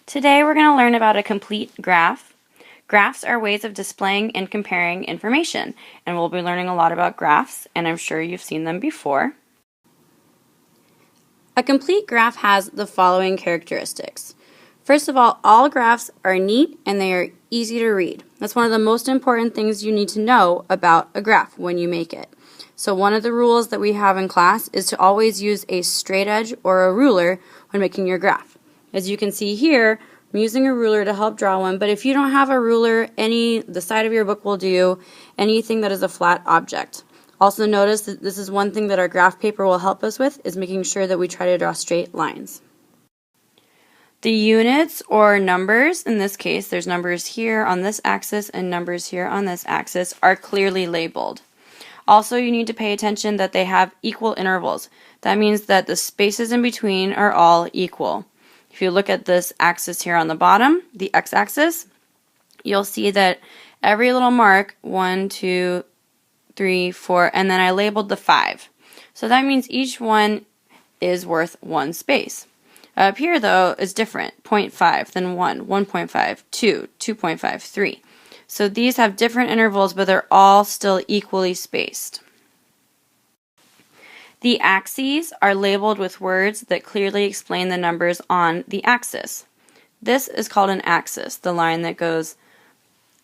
Today we're going to learn about a complete graph. Graphs are ways of displaying and comparing information, and we'll be learning a lot about graphs, and I'm sure you've seen them before. A complete graph has the following characteristics. First of all graphs are neat and they are easy to read. That's one of the most important things you need to know about a graph when you make it. So one of the rules that we have in class is to always use a straight edge or a ruler when making your graph. As you can see here, I'm using a ruler to help draw one, but if you don't have a ruler, the side of your book will do, anything that is a flat object. Also notice that this is one thing that our graph paper will help us with, is making sure that we try to draw straight lines. The units or numbers, in this case there's numbers here on this axis and numbers here on this axis, are clearly labeled. Also, you need to pay attention that they have equal intervals. That means that the spaces in between are all equal. If you look at this axis here on the bottom, the x-axis, you'll see that every little mark, 1, 2, 3, 4, and then I labeled the 5. So that means each one is worth one space. Up here, though, is different. 0.5, then 1, 1.5, 2, 2.5, 3. So these have different intervals, but they're all still equally spaced. The axes are labeled with words that clearly explain the numbers on the axis. This is called an axis, the line that goes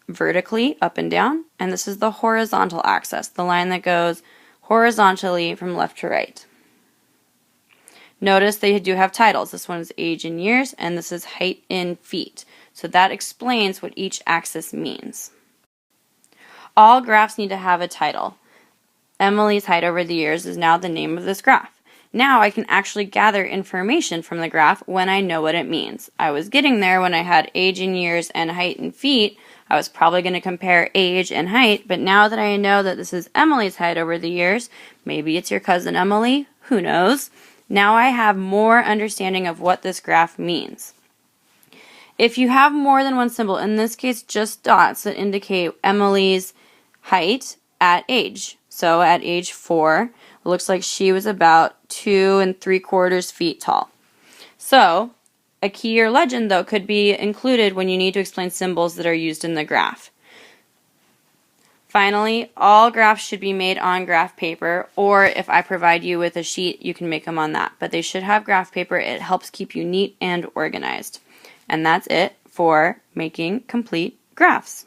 vertically up and down, and this is the horizontal axis, the line that goes horizontally from left to right. Notice they do have titles. This one is age in years, and this is height in feet. So that explains what each axis means. All graphs need to have a title. Emily's height over the years is now the name of this graph. Now I can actually gather information from the graph when I know what it means. I was getting there when I had age in years and height in feet. I was probably going to compare age and height, but now that I know that this is Emily's height over the years, maybe it's your cousin Emily, who knows? Now I have more understanding of what this graph means. If you have more than one symbol, in this case just dots that indicate Emily's height at age. So at age 4, it looks like she was about 2 3/4 feet tall. So a key or legend, though, could be included when you need to explain symbols that are used in the graph. Finally, all graphs should be made on graph paper, or if I provide you with a sheet, you can make them on that. But they should have graph paper. It helps keep you neat and organized. And that's it for making complete graphs.